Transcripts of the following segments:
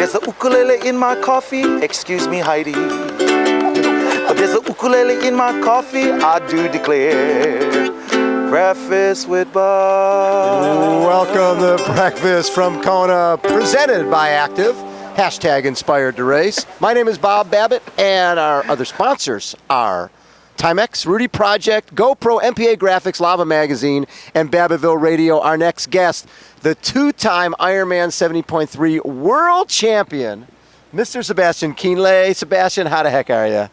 there's a ukulele in my coffee. Excuse me, Heidi. But there's a ukulele in my coffee, I do declare. Breakfast with Bob. Welcome to Breakfast from Kona, presented by Active. Hashtag inspired to race. My name is Bob Babbitt, and our other sponsors are Timex, Rudy Project, GoPro, MPA Graphics, Lava Magazine, and Babbittville Radio. Our next guest, the two-time Ironman 70.3 world champion, Mr. Sebastian Kienle. Sebastian, how the heck are you?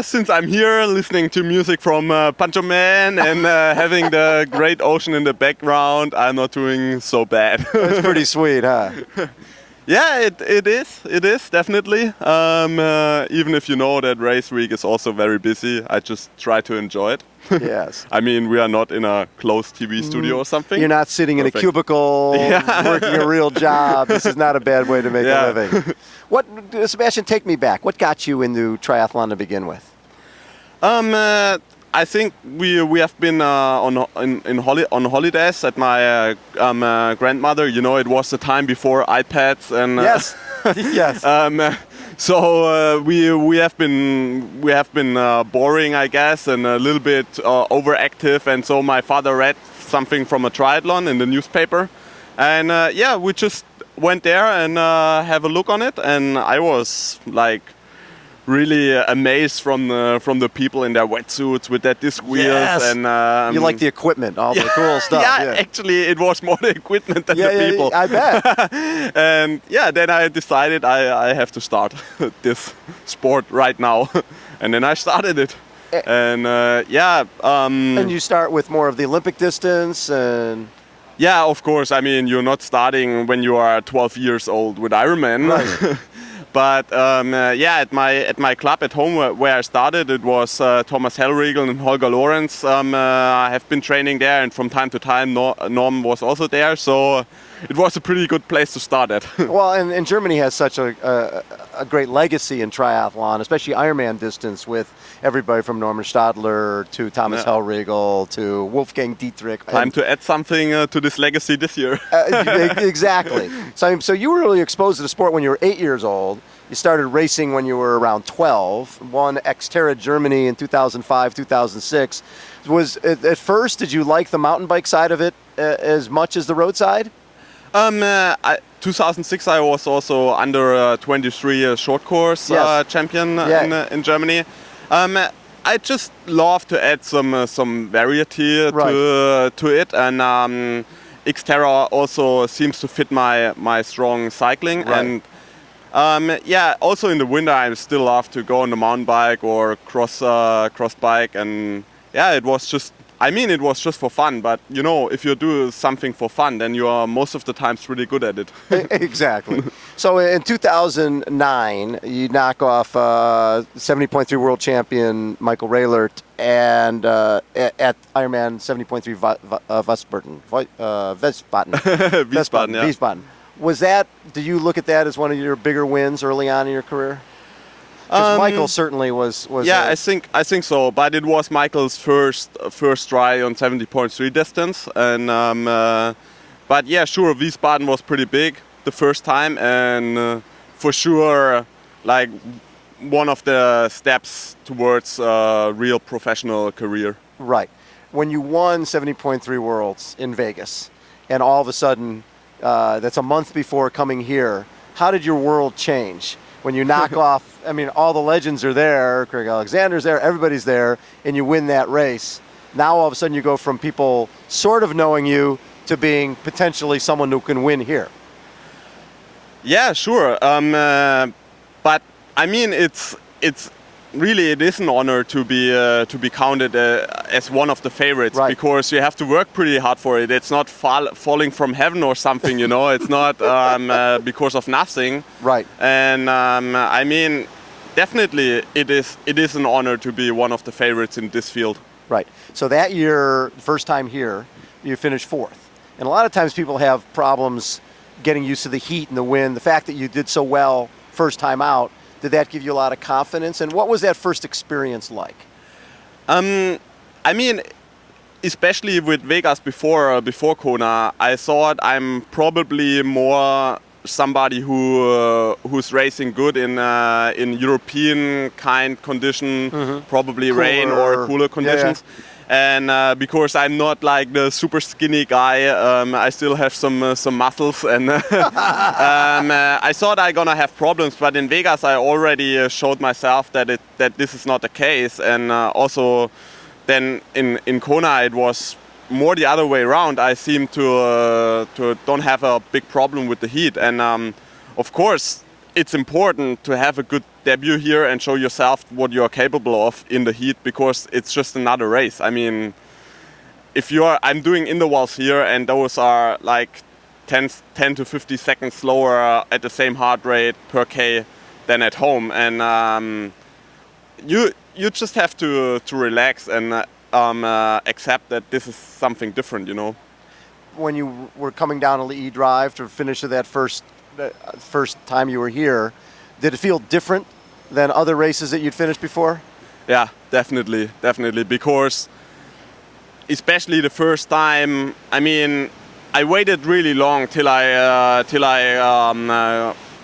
Since I'm here listening to music from Pancho Man and having the great ocean in the background, I'm not doing so bad. That's pretty sweet, huh? Yeah, it is definitely. Even if you know that race week is also very busy, I just try to enjoy it. Yes. I mean, we are not in a closed TV studio or something. You're not sitting in a cubicle working a real job. This is not a bad way to make a living. What, Sebastian, take me back. What got you into triathlon to begin with? I think we have been on holidays at my grandmother. You know, it was the time before iPads and yes, yes. So we have been boring, I guess, and a little bit overactive. And so my father read something from a triathlon in the newspaper, and we just went there and have a look on it. And I was like really amazed from the people in their wetsuits with their disc wheels. Yes. And you like the equipment, all the cool stuff. Yeah, actually, it was more the equipment than the people. I bet. And then I decided I have to start this sport right now, and then I started it. And and you start with more of the Olympic distance and. Yeah, of course. I mean, you're not starting when you are 12 years old with Ironman. Right. But at my club at home where I started, it was Thomas Hellriegel and Holger Lorenz. I have been training there, and from time to time Norm was also there. So it was a pretty good place to start at. Well, and Germany has such a great legacy in triathlon, especially Ironman distance, with everybody from Norman Stadler to Thomas Hellriegel to Wolfgang Dietrich. Time to add something to this legacy this year. Exactly. So you were really exposed to the sport when you were 8 years old. You started racing when you were around 12. Won XTERRA Germany in 2005, 2006. At first, did you like the mountain bike side of it as much as the road side? 2006, I was also under 23 short course champion in Germany. I just love to add some variety to it, and XTERRA also seems to fit my strong cycling. Right. And also in the winter, I still love to go on the mountain bike or cross bike, and it was just for fun. But you know, if you do something for fun, then you are most of the times really good at it. Exactly. So in 2009, you knock off 70.3 world champion Michael Raelert and at Ironman 70.3 Wiesbaden. Was that? Do you look at that as one of your bigger wins early on in your career? Because Michael certainly was. Yeah, I think so. But it was Michael's first try on 70.3 distance, and but yeah, sure, Wiesbaden was pretty big the first time, and for sure, like one of the steps towards a real professional career. Right. When you won 70.3 Worlds in Vegas, and all of a sudden, that's a month before coming here, how did your world change? When you knock off, I mean, all the legends are there, Craig Alexander's there, everybody's there, and you win that race. Now all of a sudden you go from people sort of knowing you to being potentially someone who can win here. Yeah, sure. But I mean, it's really, it is an honor to be counted as one of the favorites, because you have to work pretty hard for it. It's not falling from heaven or something, you know. It's not because of nothing. Right. And I mean, definitely, it is an honor to be one of the favorites in this field. Right. So that year, first time here, you finished fourth. And a lot of times people have problems getting used to the heat and the wind. The fact that you did so well first time out, did that give you a lot of confidence? And what was that first experience like? I mean, especially with Vegas before Kona, I thought I'm probably more somebody who's racing good in European kind condition, probably Cooler. rain or cooler conditions. Yeah. And because I'm not like the super skinny guy, I still have some muscles, and I thought I'm gonna have problems. But in Vegas, I already showed myself that this is not the case. And also, then in Kona, it was more the other way around. I seem to don't have a big problem with the heat, and of course, it's important to have a good debut here and show yourself what you're capable of in the heat, because it's just another race. I mean, I'm doing intervals here, and those are like 10 to 50 seconds slower at the same heart rate per K than at home, and you just have to relax and accept that this is something different, you know. When you were coming down a Lee Drive to finish that first time you were here, did it feel different than other races that you'd finished before? Yeah, definitely, because especially the first time, I mean, I waited really long till I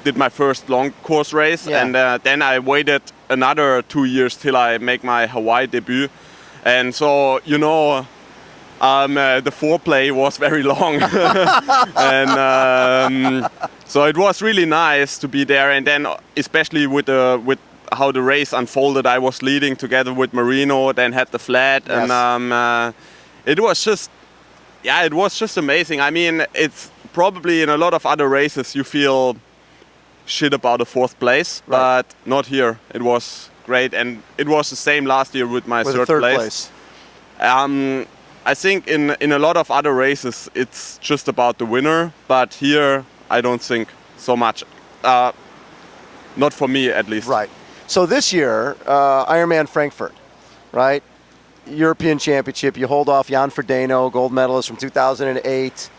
did my first long course race, and then I waited another 2 years till I make my Hawaii debut, and so, you know, the foreplay was very long, and so it was really nice to be there. And then, especially with how the race unfolded, I was leading together with Marino, then had the flat, and it was just amazing. I mean, it's probably in a lot of other races you feel shit about the fourth place, but not here. It was great, and it was the same last year with my third place. I think in a lot of other races it's just about the winner, but here I don't think so much. Not for me, at least. Right. So this year, Ironman Frankfurt, right? European Championship. You hold off Jan Frodeno, gold medalist from 2008,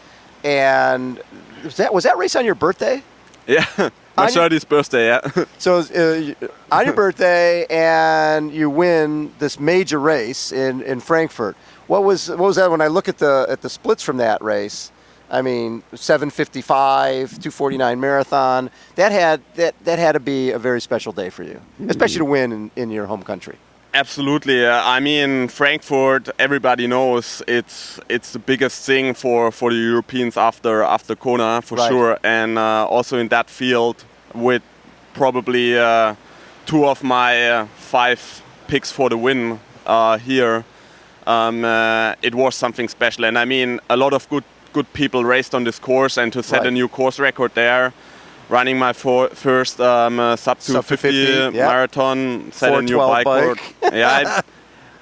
and was that race on your birthday? Yeah, my 30th birthday. Yeah. So on your birthday, and you win this major race in Frankfurt. What was that? When I look at the splits from that race, I mean, 7:55, 2:49 marathon. That had to be a very special day for you, especially to win in your home country. Absolutely. I mean, Frankfurt, everybody knows it's the biggest thing for the Europeans after Kona, for sure. And also in that field, with probably 2 of my 5 picks for the win here, it was something special. And I mean, a lot of good people raced on this course, and to set a new course record there, running my first sub 250 marathon, set a new bike record. Yeah,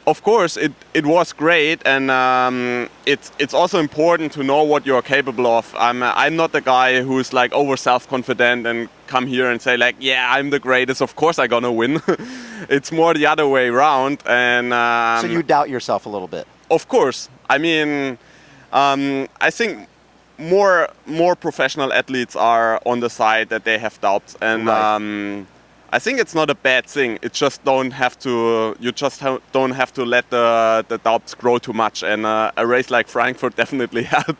of course it was great, and it's also important to know what you're capable of. I'm not the guy who's like over self-confident and come here and say like, yeah, I'm the greatest, of course I'm gonna win. It's more the other way around. And so you doubt yourself a little bit? Of course. I mean, I think more professional athletes are on the side that they have doubts, and I think it's not a bad thing. It just don't have to. You just don't have to let the doubts grow too much. And a race like Frankfurt definitely helped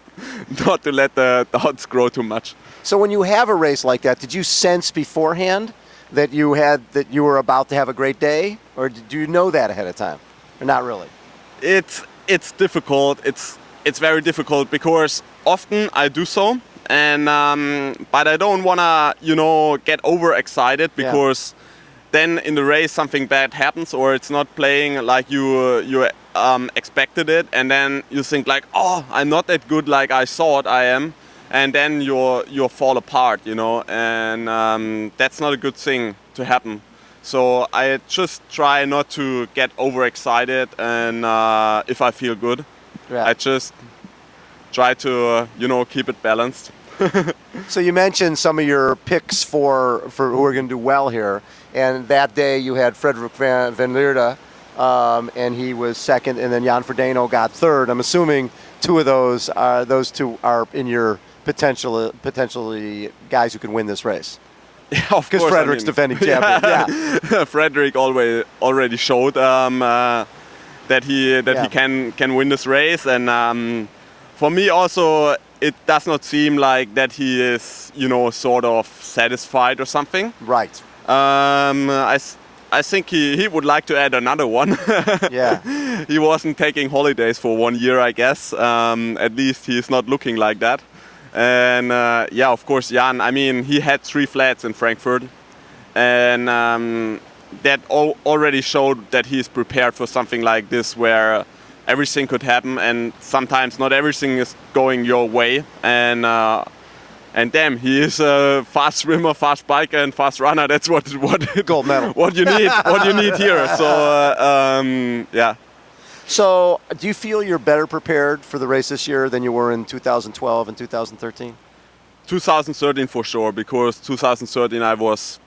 not to let the doubts grow too much. So when you have a race like that, did you sense beforehand that you were about to have a great day, or did you know that ahead of time, or not really? It's difficult. It's very difficult, because often I do so, and but I don't wanna, get overexcited, because then in the race something bad happens, or it's not playing like you expected it, and then you think like, oh, I'm not that good like I thought I am, and then you fall apart, and that's not a good thing to happen. So I just try not to get overexcited, and if I feel good, I just try to keep it balanced. So you mentioned some of your picks for who are going to do well here, and that day you had Frederik van Lierde, and he was second, and then Jan Frodeno got third. I'm assuming those two are in your potentially guys who can win this race. Yeah, of course. Because Frederik's defending champion. Yeah. Frederik already showed that he can win this race, and for me also it does not seem like that he is, sort of satisfied or something. Right. I think he would like to add another one. Yeah. He wasn't taking holidays for 1 year, I guess. At least he's not looking like that. And of course, Jan, I mean, he had 3 flats in Frankfurt. And that already showed that he's prepared for something like this where everything could happen. And sometimes not everything is going your way. And damn, he is a fast swimmer, fast biker, and fast runner. That's what gold medal. What you need here. So yeah. So, do you feel you're better prepared for the race this year than you were in 2012 and 2013? 2013 for sure, because 2013 I was.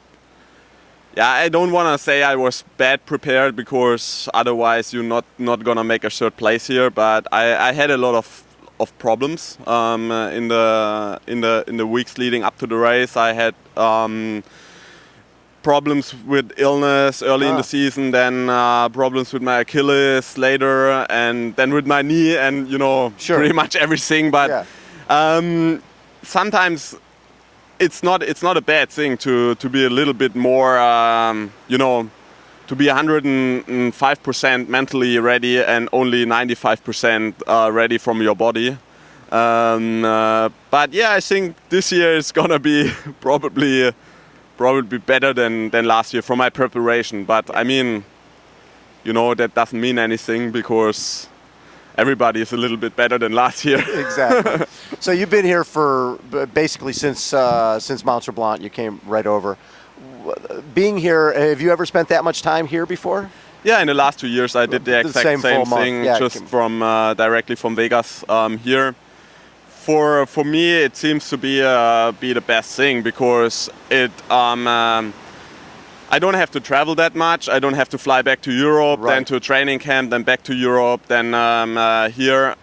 Yeah, I don't want to say I was bad prepared, because otherwise you're not gonna make a third place here. But I had a lot of problems in the weeks leading up to the race. I had problems with illness early in the season, then problems with my Achilles later, and then with my knee, and Sure. pretty much everything. But sometimes it's not a bad thing to be a little bit more to be 105% mentally ready and only 95% ready from your body. But yeah, I think this year is gonna be probably better than last year for my preparation. But I mean, that doesn't mean anything, because everybody is a little bit better than last year. Exactly. So you've been here for basically since Mont Tremblant. You came right over. Being here, have you ever spent that much time here before? Yeah, in the last 2 years I did the exact same thing, just from directly from Vegas here. For me, it seems to be the best thing, because I don't have to travel that much. I don't have to fly back to Europe, then to a training camp, then back to Europe, then here.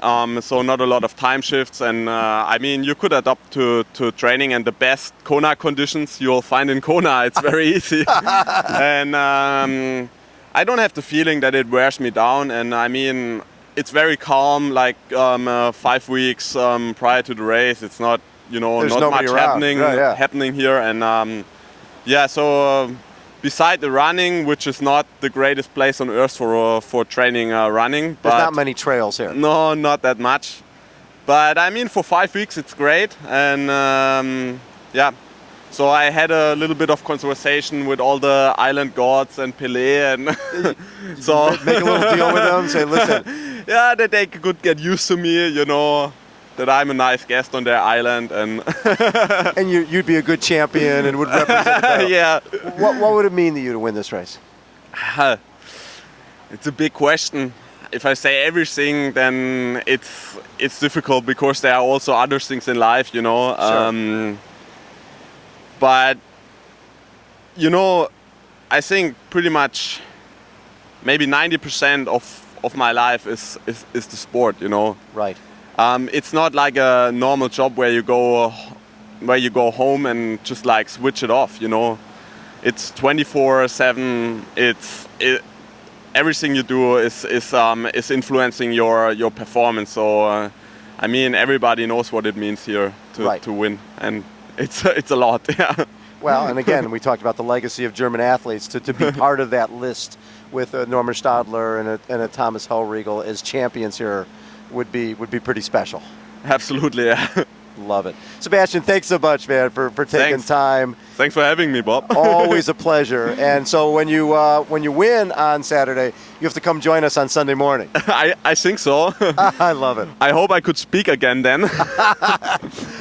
So not a lot of time shifts. And I mean, you could adapt to training, and the best Kona conditions you'll find in Kona. It's very easy. And I don't have the feeling that it wears me down. And I mean, it's very calm, like 5 weeks prior to the race. It's not, not much happening here. And so beside the running, which is not the greatest place on earth for training running. There's not many trails here. No, not that much. But I mean, for 5 weeks it's great. And so I had a little bit of conversation with all the island gods and Pelé, and so make a little deal with them. Say, listen. Yeah, that they could get used to me, that I'm a nice guest on their island, and and you'd be a good champion and would represent. Yeah. What would it mean to you to win this race? It's a big question. If I say everything, then it's difficult, because there are also other things in life, Sure. But I think pretty much maybe 90% of my life is the sport, Right. It's not like a normal job where you go home and just like switch it off, It's 24/7. Everything you do is influencing your performance. So I mean, everybody knows what it means here to win, and it's a lot. Yeah. Well, and again, we talked about the legacy of German athletes. To be part of that list with Norman Stadler and a Thomas Hellriegel as champions here would be pretty special. Absolutely, yeah. Love it. Sebastian, thanks so much, man, for taking time. Thanks for having me, Bob. Always a pleasure. And so when you win on Saturday, you have to come join us on Sunday morning. I think so. I love it. I hope I could speak again then.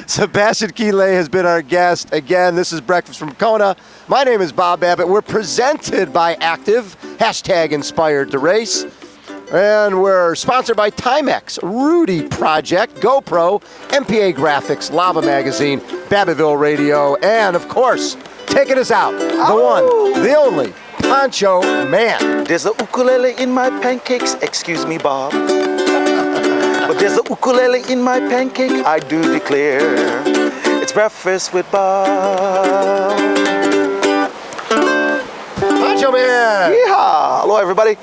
Sebastian Kienle has been our guest. Again, this is Breakfast from Kona. My name is Bob Babbitt. We're presented by Active, #Inspired to Race. And we're sponsored by Timex, Rudy Project, GoPro, MPA Graphics, Lava Magazine, Babbittville Radio, and of course, taking us out, the one, the only, Poncho Man. There's a ukulele in my pancakes, excuse me, Bob. But there's a ukulele in my pancake, I do declare. It's Breakfast with Bob. Poncho Man! Yeehaw! Hello, everybody.